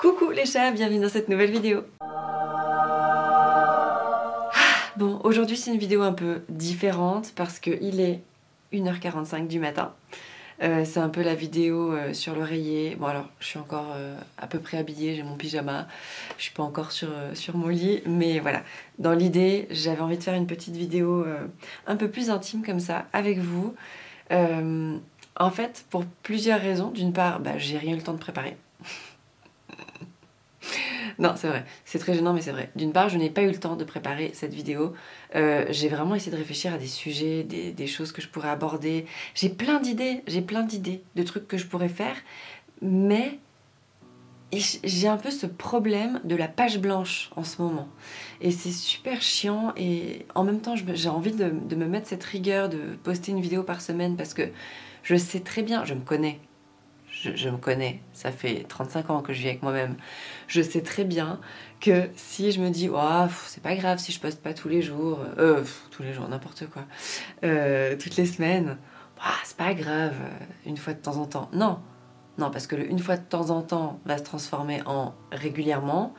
Coucou les chats, bienvenue dans cette nouvelle vidéo. Bon, aujourd'hui c'est une vidéo un peu différente parce qu'il est 1h45 du matin. C'est un peu la vidéo sur l'oreiller. Bon alors, je suis encore à peu près habillée, j'ai mon pyjama. Je suis pas encore sur mon lit, mais voilà. Dans l'idée, j'avais envie de faire une petite vidéo un peu plus intime comme ça, avec vous. En fait, pour plusieurs raisons. D'une part, j'ai rien eu le temps de préparer. Non, c'est vrai, c'est très gênant mais c'est vrai. D'une part, je n'ai pas eu le temps de préparer cette vidéo. J'ai vraiment essayé de réfléchir à des sujets, des choses que je pourrais aborder. J'ai plein d'idées de trucs que je pourrais faire, mais j'ai un peu ce problème de la page blanche en ce moment. Et c'est super chiant et en même temps, j'ai envie de me mettre cette rigueur de poster une vidéo par semaine parce que je sais très bien, je me connais. Je me connais, ça fait 35 ans que je vis avec moi-même. Je sais très bien que si je me dis oh, c'est pas grave si je poste pas tous les jours, n'importe quoi, toutes les semaines, c'est pas grave, une fois de temps en temps. Non, parce que le une fois de temps en temps va se transformer en régulièrement,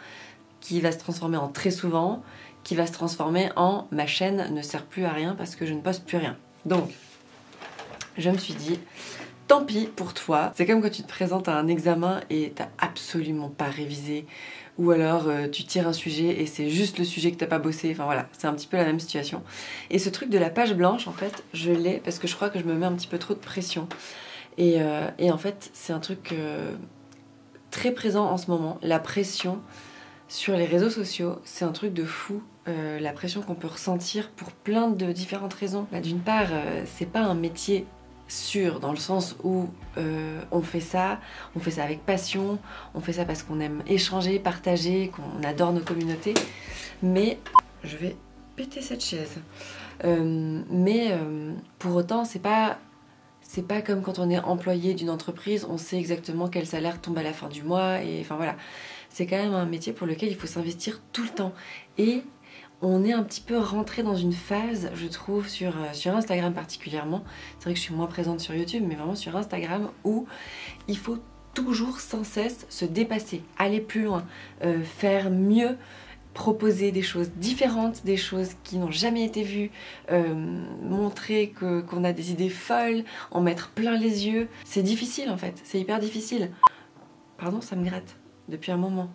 qui va se transformer en très souvent, qui va se transformer en ma chaîne ne sert plus à rien parce que je ne poste plus rien. Donc, je me suis dit, tant pis pour toi. C'est comme quand tu te présentes à un examen et t'as absolument pas révisé. Ou alors tu tires un sujet et c'est juste le sujet que t'as pas bossé. Enfin voilà, c'est un petit peu la même situation. Et ce truc de la page blanche, en fait, je l'ai parce que je crois que je me mets un petit peu trop de pression. Et en fait, c'est un truc très présent en ce moment. La pression sur les réseaux sociaux, c'est un truc de fou. La pression qu'on peut ressentir pour plein de différentes raisons. D'une part, c'est pas un métier sûr dans le sens où on fait ça avec passion, on fait ça parce qu'on aime échanger, partager, qu'on adore nos communautés, mais je vais péter cette chaise. Pour autant, c'est pas comme quand on est employé d'une entreprise, on sait exactement quel salaire tombe à la fin du mois, et enfin voilà, c'est quand même un métier pour lequel il faut s'investir tout le temps. Et on est un petit peu rentré dans une phase, je trouve, sur Instagram particulièrement. C'est vrai que je suis moins présente sur YouTube, mais vraiment sur Instagram, où il faut toujours sans cesse se dépasser, aller plus loin, faire mieux, proposer des choses différentes, des choses qui n'ont jamais été vues, montrer qu'on a des idées folles, en mettre plein les yeux. C'est difficile en fait, c'est hyper difficile. Pardon, ça me gratte depuis un moment.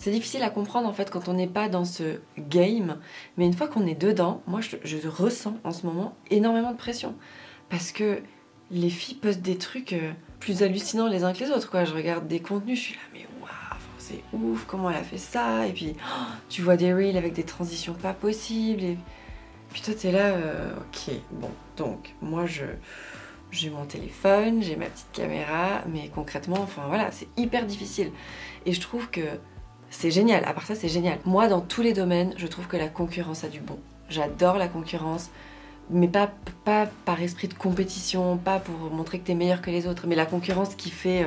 C'est difficile à comprendre en fait quand on n'est pas dans ce game, mais une fois qu'on est dedans, moi je ressens en ce moment énormément de pression. Parce que les filles postent des trucs plus hallucinants les uns que les autres, quoi. Je regarde des contenus, je suis là, mais waouh, c'est ouf, comment elle a fait ça. Et puis tu vois des reels avec des transitions pas possibles. Et puis toi t'es là, ok, bon, donc moi j'ai mon téléphone, j'ai ma petite caméra, mais concrètement, enfin voilà, c'est hyper difficile. Et je trouve que c'est génial, à part ça c'est génial. Moi dans tous les domaines, je trouve que la concurrence a du bon. J'adore la concurrence, mais pas par esprit de compétition, pas pour montrer que t'es meilleur que les autres, mais la concurrence qui fait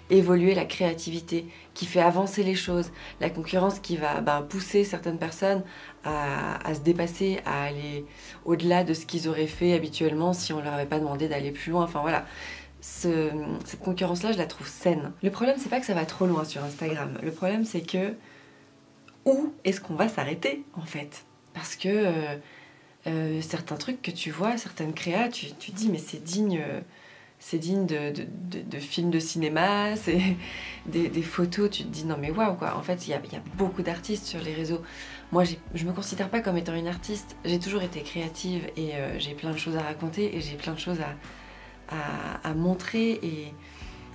évoluer la créativité, qui fait avancer les choses, la concurrence qui va pousser certaines personnes à se dépasser, à aller au-delà de ce qu'ils auraient fait habituellement si on leur avait pas demandé d'aller plus loin, enfin voilà. Cette concurrence-là, je la trouve saine. Le problème, c'est pas que ça va trop loin sur Instagram. Le problème, c'est que où est-ce qu'on va s'arrêter, en fait? Parce que certains trucs que tu vois, certaines créas, tu te dis, mais c'est digne de films de cinéma, c'est des photos, tu te dis, non mais waouh, quoi. En fait, il y a beaucoup d'artistes sur les réseaux. Moi, je me considère pas comme étant une artiste. J'ai toujours été créative et j'ai plein de choses à raconter et j'ai plein de choses à montrer et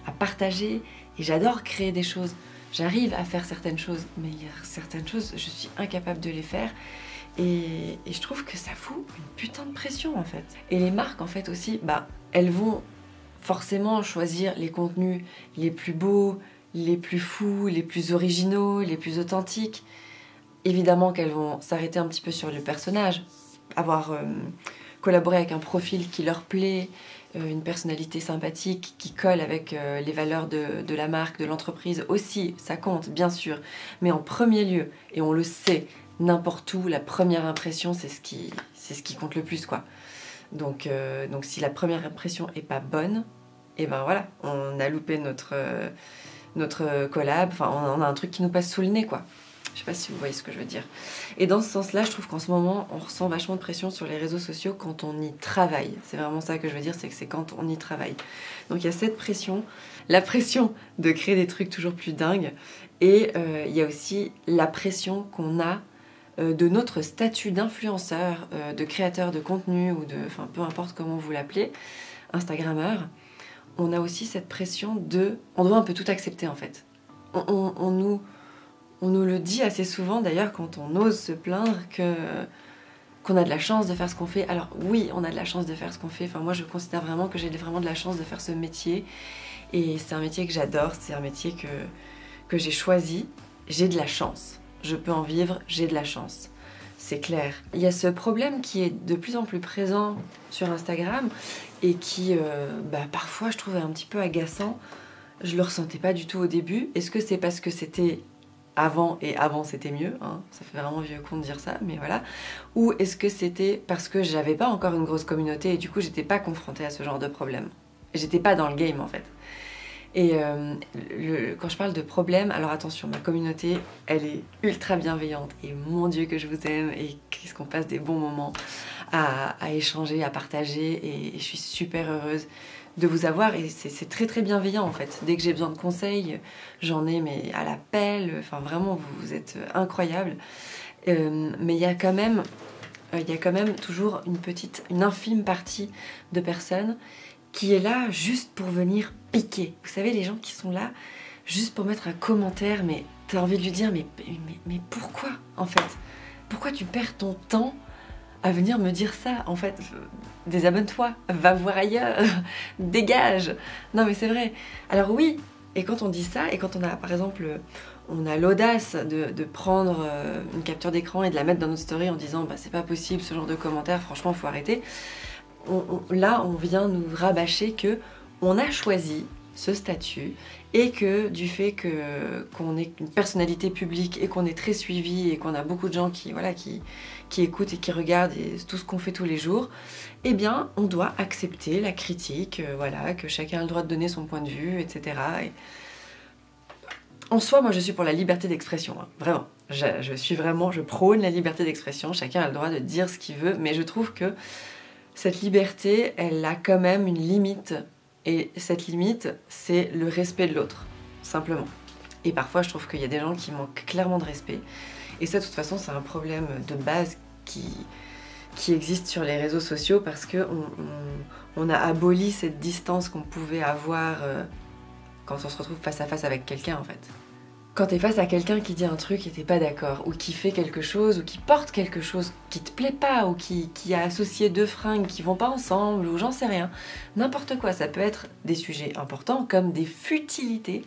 à partager, et j'adore créer des choses. J'arrive à faire certaines choses, mais il y a certaines choses, je suis incapable de les faire, et je trouve que ça fout une putain de pression en fait. Et les marques en fait aussi, elles vont forcément choisir les contenus les plus beaux, les plus fous, les plus originaux, les plus authentiques. Évidemment qu'elles vont s'arrêter un petit peu sur le personnage, avoir collaboré avec un profil qui leur plaît, une personnalité sympathique qui colle avec les valeurs de la marque, de l'entreprise aussi, ça compte bien sûr, mais en premier lieu, et on le sait, n'importe où, la première impression c'est ce qui compte le plus, quoi. Donc si la première impression est pas bonne, et ben voilà, on a loupé notre collab, enfin on a un truc qui nous passe sous le nez quoi. Je sais pas si vous voyez ce que je veux dire. Et dans ce sens-là, je trouve qu'en ce moment, on ressent vachement de pression sur les réseaux sociaux quand on y travaille. C'est vraiment ça que je veux dire, c'est que c'est quand on y travaille. Donc il y a cette pression, la pression de créer des trucs toujours plus dingues, et il y a aussi la pression qu'on a de notre statut d'influenceur, de créateur de contenu, ou de, enfin peu importe comment vous l'appelez, Instagrammeur. On a aussi cette pression de... On doit un peu tout accepter en fait. On nous le dit assez souvent d'ailleurs quand on ose se plaindre qu'on a de la chance de faire ce qu'on fait. Alors oui, on a de la chance de faire ce qu'on fait. Enfin moi je considère vraiment que j'ai vraiment de la chance de faire ce métier. Et c'est un métier que j'adore, c'est un métier que j'ai choisi. J'ai de la chance. Je peux en vivre, j'ai de la chance. C'est clair. Il y a ce problème qui est de plus en plus présent sur Instagram et qui parfois je trouve un petit peu agaçant. Je le ressentais pas du tout au début. Est-ce que c'est parce que c'était avant et avant c'était mieux, hein, ça fait vraiment vieux con de dire ça, mais voilà. Ou est-ce que c'était parce que j'avais pas encore une grosse communauté et du coup j'étais pas confrontée à ce genre de problème. J'étais pas dans le game en fait. Et quand je parle de problème, alors attention, ma communauté, elle est ultra bienveillante et mon Dieu que je vous aime et qu'est-ce qu'on passe des bons moments à échanger, à partager et je suis super heureuse de vous avoir et c'est très très bienveillant en fait. Dès que j'ai besoin de conseils, j'en ai mais à l'appel, enfin vraiment vous êtes incroyables. Mais il y a quand même toujours une infime partie de personnes qui est là juste pour venir piquer. Vous savez, les gens qui sont là juste pour mettre un commentaire, mais t'as envie de lui dire mais pourquoi en fait? Pourquoi tu perds ton temps à venir me dire ça en fait? Désabonne-toi, va voir ailleurs, dégage. Non mais c'est vrai. Alors oui, et quand on dit ça, et quand on a par exemple, on a l'audace de prendre une capture d'écran et de la mettre dans notre story en disant bah c'est pas possible ce genre de commentaires, franchement faut arrêter. Là on vient nous rabâcher que on a choisi ce statut et que du fait qu'on est une personnalité publique et qu'on est très suivi et qu'on a beaucoup de gens qui écoutent et qui regardent et tout ce qu'on fait tous les jours, eh bien on doit accepter la critique, que chacun a le droit de donner son point de vue, etc. Et en soi, moi je suis pour la liberté d'expression, hein, vraiment. Je prône la liberté d'expression, chacun a le droit de dire ce qu'il veut, mais je trouve que cette liberté, elle a quand même une limite. Et cette limite, c'est le respect de l'autre, simplement. Et parfois, je trouve qu'il y a des gens qui manquent clairement de respect. Et ça, de toute façon, c'est un problème de base qui existe sur les réseaux sociaux parce qu'on a aboli cette distance qu'on pouvait avoir quand on se retrouve face à face avec quelqu'un, en fait. Quand t'es face à quelqu'un qui dit un truc et t'es pas d'accord, ou qui fait quelque chose, ou qui porte quelque chose qui te plaît pas, ou qui a associé deux fringues qui vont pas ensemble, ou j'en sais rien, n'importe quoi, ça peut être des sujets importants comme des futilités.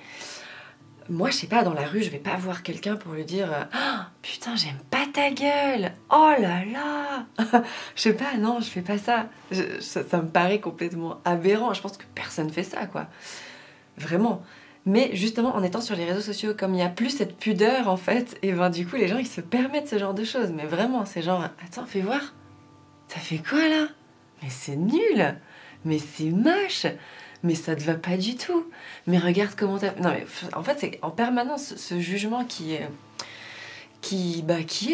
Moi, je sais pas, dans la rue, je vais pas voir quelqu'un pour lui dire oh, putain, j'aime pas ta gueule, oh là là. Je sais pas, non, je fais pas ça. Ça me paraît complètement aberrant. Je pense que personne fait ça, quoi. Vraiment. Mais justement, en étant sur les réseaux sociaux, comme il n'y a plus cette pudeur en fait, et ben du coup les gens ils se permettent ce genre de choses. Mais vraiment, c'est genre, attends, fais voir. T'as fait quoi là? Mais c'est nul. Mais c'est moche. Mais ça te va pas du tout. Mais regarde comment t'as... Non mais en fait c'est en permanence ce jugement qui est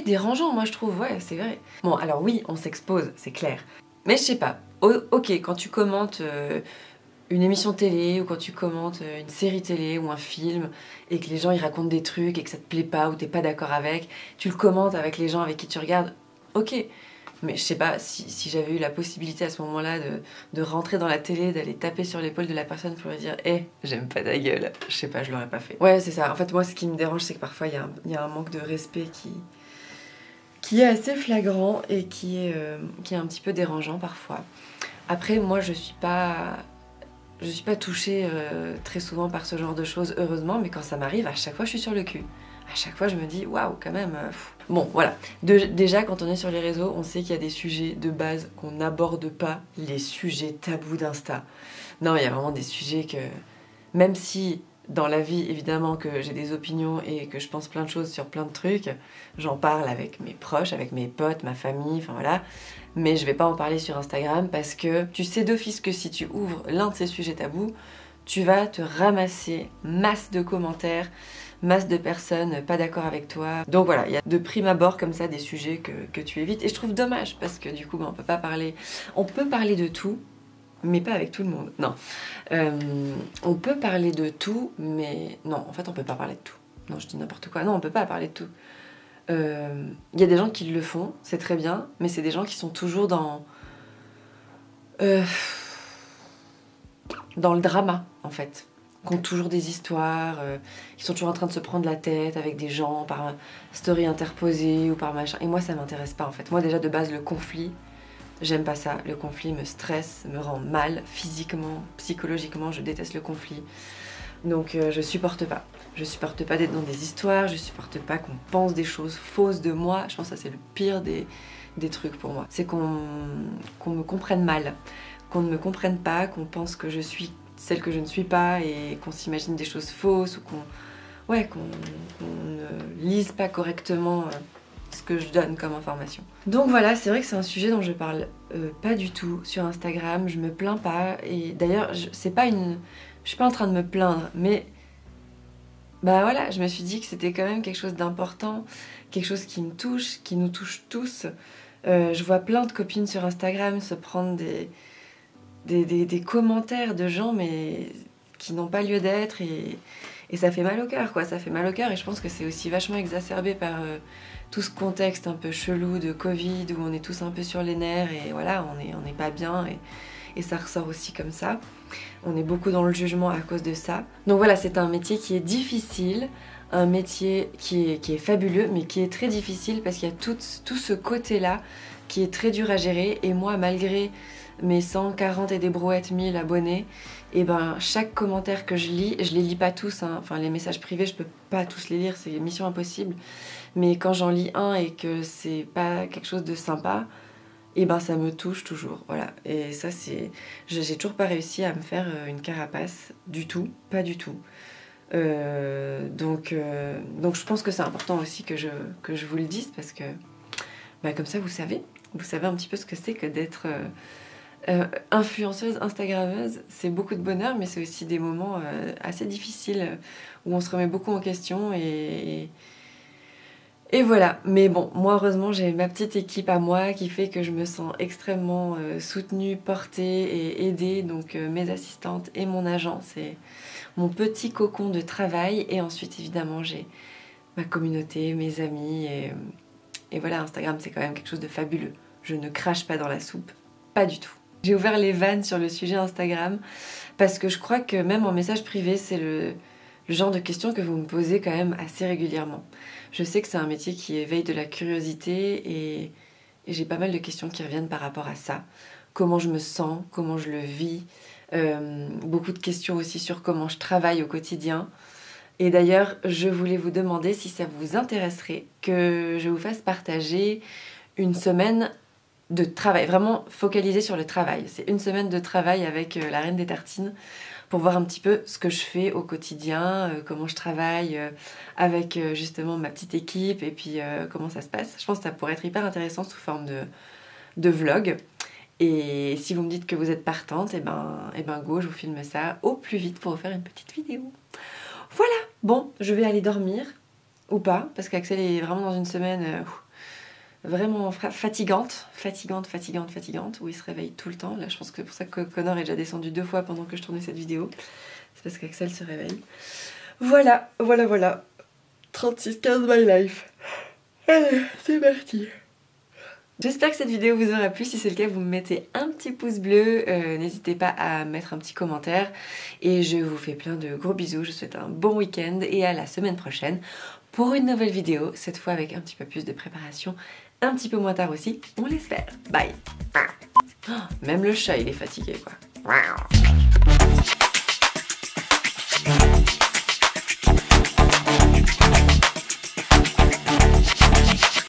dérangeant, moi je trouve, ouais, c'est vrai. Bon, alors oui, on s'expose, c'est clair. Mais je sais pas, ok, quand tu commentes... une émission télé ou quand tu commentes une série télé ou un film et que les gens ils racontent des trucs et que ça te plaît pas ou t'es pas d'accord avec, tu le commentes avec les gens avec qui tu regardes, ok. Mais je sais pas, si j'avais eu la possibilité à ce moment-là de rentrer dans la télé, d'aller taper sur l'épaule de la personne pour lui dire « Eh, j'aime pas ta gueule », je sais pas, je l'aurais pas fait. Ouais, c'est ça. En fait, moi, ce qui me dérange, c'est que parfois, il y a un manque de respect qui est assez flagrant et qui est un petit peu dérangeant parfois. Après, moi, je suis pas touchée très souvent par ce genre de choses, heureusement, mais quand ça m'arrive, à chaque fois, je suis sur le cul. À chaque fois, je me dis, waouh, quand même. Bon, voilà. Déjà, quand on est sur les réseaux, on sait qu'il y a des sujets de base qu'on n'aborde pas, les sujets tabous d'Insta. Non, il y a vraiment des sujets que, même si dans la vie, évidemment, que j'ai des opinions et que je pense plein de choses sur plein de trucs, j'en parle avec mes proches, avec mes potes, ma famille, enfin voilà. Mais je vais pas en parler sur Instagram parce que tu sais d'office que si tu ouvres l'un de ces sujets tabous, tu vas te ramasser masse de commentaires, masse de personnes pas d'accord avec toi. Donc voilà, il y a de prime abord comme ça des sujets que tu évites. Et je trouve dommage parce que du coup, on peut pas parler... On peut parler de tout, mais pas avec tout le monde. Non. On peut parler de tout, mais non, en fait, on peut pas parler de tout. Non, je dis n'importe quoi. Non, on peut pas parler de tout. Il y a des gens qui le font, c'est très bien, mais c'est des gens qui sont toujours dans le drama, en fait. Qui ont toujours des histoires, qui sont toujours en train de se prendre la tête avec des gens par story interposée ou par machin. Et moi, ça m'intéresse pas, en fait. Moi, déjà, de base, le conflit, j'aime pas ça. Le conflit me stresse, me rend mal, physiquement, psychologiquement, je déteste le conflit. Donc je supporte pas. Je supporte pas d'être dans des histoires, je supporte pas qu'on pense des choses fausses de moi. Je pense que ça c'est le pire des trucs pour moi. C'est qu'on me comprenne mal, qu'on ne me comprenne pas, qu'on pense que je suis celle que je ne suis pas et qu'on s'imagine des choses fausses ou qu'on ne lise pas correctement ce que je donne comme information. Donc voilà, c'est vrai que c'est un sujet dont je parle pas du tout sur Instagram, je me plains pas et d'ailleurs c'est pas une... Je suis pas en train de me plaindre, mais bah voilà, je me suis dit que c'était quand même quelque chose d'important, quelque chose qui me touche, qui nous touche tous. Je vois plein de copines sur Instagram se prendre des commentaires de gens mais qui n'ont pas lieu d'être et ça fait mal au cœur quoi, ça fait mal au cœur et je pense que c'est aussi vachement exacerbé par tout ce contexte un peu chelou de Covid où on est tous un peu sur les nerfs et voilà, on n'est pas bien et ça ressort aussi comme ça. On est beaucoup dans le jugement à cause de ça. Donc voilà, c'est un métier qui est difficile, un métier qui est fabuleux, mais qui est très difficile parce qu'il y a tout ce côté-là qui est très dur à gérer. Et moi, malgré mes 140 et des brouettes 1000 abonnés, et ben chaque commentaire que je les lis pas tous, hein. Enfin les messages privés, je peux pas tous les lire, c'est mission impossible. Mais quand j'en lis un et que c'est pas quelque chose de sympa, et ben ça me touche toujours, voilà. Et ça c'est... J'ai toujours pas réussi à me faire une carapace du tout, pas du tout. Donc je pense que c'est important aussi que je vous le dise parce que bah, comme ça vous savez un petit peu ce que c'est que d'être influenceuse, instagrammeuse. C'est beaucoup de bonheur mais c'est aussi des moments assez difficiles où on se remet beaucoup en question et voilà, mais bon, moi heureusement j'ai ma petite équipe à moi qui fait que je me sens extrêmement soutenue, portée et aidée, donc mes assistantes et mon agent, c'est mon petit cocon de travail et ensuite évidemment j'ai ma communauté, mes amis et voilà, Instagram c'est quand même quelque chose de fabuleux. Je ne crache pas dans la soupe, pas du tout. J'ai ouvert les vannes sur le sujet Instagram parce que je crois que même en message privé c'est le genre de questions que vous me posez quand même assez régulièrement. Je sais que c'est un métier qui éveille de la curiosité et j'ai pas mal de questions qui reviennent par rapport à ça. Comment je me sens, comment je le vis, beaucoup de questions aussi sur comment je travaille au quotidien. Et d'ailleurs, je voulais vous demander si ça vous intéresserait que je vous fasse partager une semaine de travail, vraiment focalisée sur le travail. C'est une semaine de travail avec la Reine des Tartines pour voir un petit peu ce que je fais au quotidien, comment je travaille avec justement ma petite équipe et puis comment ça se passe. Je pense que ça pourrait être hyper intéressant sous forme de vlog. Et si vous me dites que vous êtes partante, et ben go, je vous filme ça au plus vite pour vous faire une petite vidéo. Voilà, bon, je vais aller dormir, ou pas, parce qu'Axel est vraiment dans une semaine vraiment fatigante, où il se réveille tout le temps. Là, je pense que c'est pour ça que Connor est déjà descendu 2 fois pendant que je tournais cette vidéo. C'est parce qu'Axel se réveille. Voilà. 36, 15 my life. Allez, c'est parti. J'espère que cette vidéo vous aura plu. Si c'est le cas, vous me mettez un petit pouce bleu. N'hésitez pas à mettre un petit commentaire. Et je vous fais plein de gros bisous. Je vous souhaite un bon week-end et à la semaine prochaine pour une nouvelle vidéo. Cette fois avec un petit peu plus de préparation. Un petit peu moins tard aussi, on l'espère. Bye. Oh, même le chat, il est fatigué, quoi.